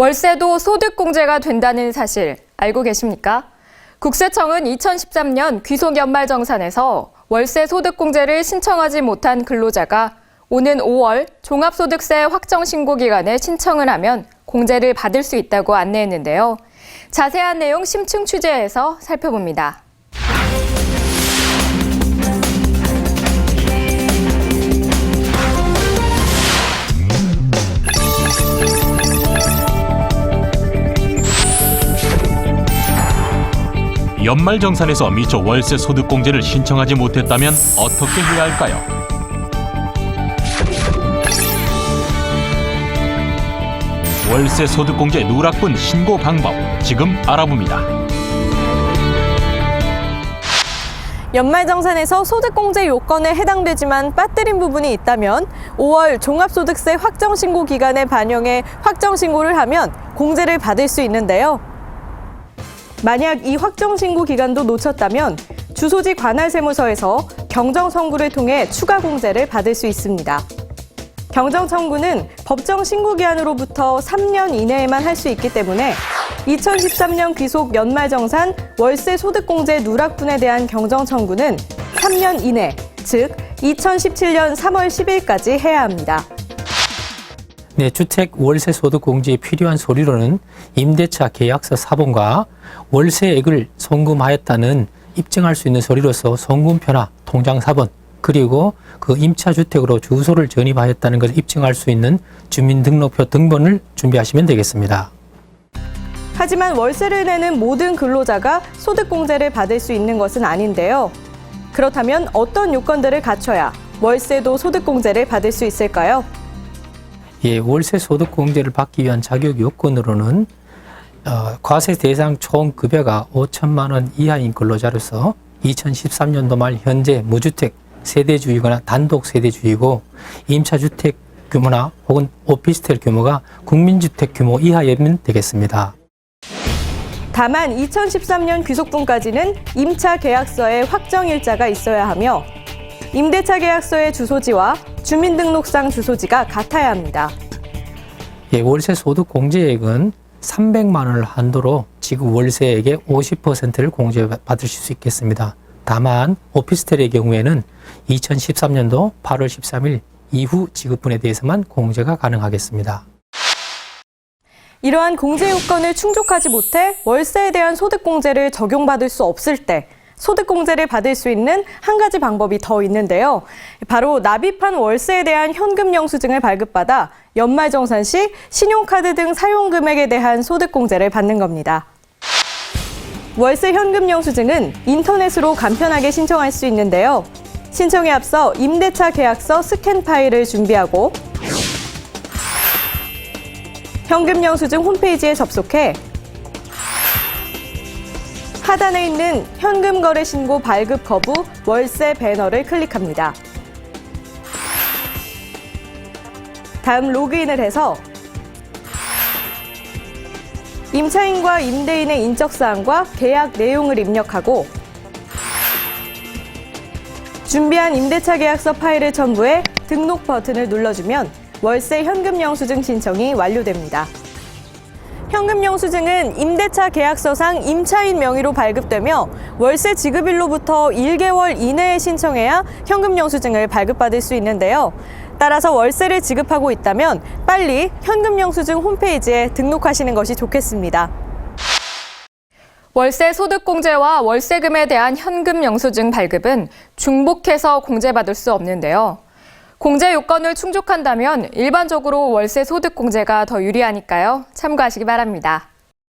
월세도 소득공제가 된다는 사실 알고 계십니까? 국세청은 2013년 귀속 연말정산에서 월세 소득공제를 신청하지 못한 근로자가 오는 5월 종합소득세 확정신고 기간에 신청을 하면 공제를 받을 수 있다고 안내했는데요. 자세한 내용 심층 취재해서 살펴봅니다. 연말정산에서 미처 월세 소득공제를 신청하지 못했다면 어떻게 해야 할까요? 월세 소득공제 누락분 신고 방법 지금 알아봅니다. 연말정산에서 소득공제 요건에 해당되지만 빠뜨린 부분이 있다면 5월 종합소득세 확정신고 기간에 반영해 확정신고를 하면 공제를 받을 수 있는데요. 만약 이 확정신고 기간도 놓쳤다면 주소지 관할세무서에서 경정청구를 통해 추가 공제를 받을 수 있습니다. 경정청구는 법정 신고기한으로부터 3년 이내에만 할 수 있기 때문에 2013년 귀속 연말정산 월세 소득공제 누락분에 대한 경정청구는 3년 이내, 즉 2017년 3월 10일까지 해야 합니다. 네, 주택 월세 소득 공제에 필요한 서류로는 임대차 계약서 사본과 월세액을 송금하였다는 입증할 수 있는 서류로서 송금표나 통장 사본, 그리고 그 임차 주택으로 주소를 전입하였다는 것을 입증할 수 있는 주민등록표 등본을 준비하시면 되겠습니다. 하지만 월세를 내는 모든 근로자가 소득공제를 받을 수 있는 것은 아닌데요. 그렇다면 어떤 요건들을 갖춰야 월세도 소득공제를 받을 수 있을까요? 예, 월세 소득 공제를 받기 위한 자격 요건으로는 과세 대상 총 급여가 5천만 원 이하인 근로자로서 2013년도 말 현재 무주택 세대주이거나 단독 세대주이고 임차주택 규모나 혹은 오피스텔 규모가 국민주택 규모 이하이면 되겠습니다. 다만 2013년 귀속분까지는 임차 계약서에 확정일자가 있어야 하며 임대차 계약서의 주소지와 주민등록상 주소지가 같아야 합니다. 예, 월세 소득 공제액은 300만 원을 한도로 지급 월세액의 50%를 공제받으실 수 있겠습니다. 다만 오피스텔의 경우에는 2013년도 8월 13일 이후 지급분에 대해서만 공제가 가능하겠습니다. 이러한 공제 요건을 충족하지 못해 월세에 대한 소득공제를 적용받을 수 없을 때 소득공제를 받을 수 있는 한 가지 방법이 더 있는데요. 바로 납입한 월세에 대한 현금 영수증을 발급받아 연말정산 시 신용카드 등 사용금액에 대한 소득공제를 받는 겁니다. 월세 현금 영수증은 인터넷으로 간편하게 신청할 수 있는데요. 신청에 앞서 임대차 계약서 스캔 파일을 준비하고 현금 영수증 홈페이지에 접속해 하단에 있는 현금 거래 신고 발급 거부 월세 배너를 클릭합니다. 다음 로그인을 해서 임차인과 임대인의 인적사항과 계약 내용을 입력하고 준비한 임대차 계약서 파일을 첨부해 등록 버튼을 눌러주면 월세 현금 영수증 신청이 완료됩니다. 현금 영수증은 임대차 계약서상 임차인 명의로 발급되며 월세 지급일로부터 1개월 이내에 신청해야 현금 영수증을 발급받을 수 있는데요. 따라서 월세를 지급하고 있다면 빨리 현금 영수증 홈페이지에 등록하시는 것이 좋겠습니다. 월세 소득공제와 월세금에 대한 현금 영수증 발급은 중복해서 공제받을 수 없는데요. 공제 요건을 충족한다면 일반적으로 월세 소득공제가 더 유리하니까요. 참고하시기 바랍니다.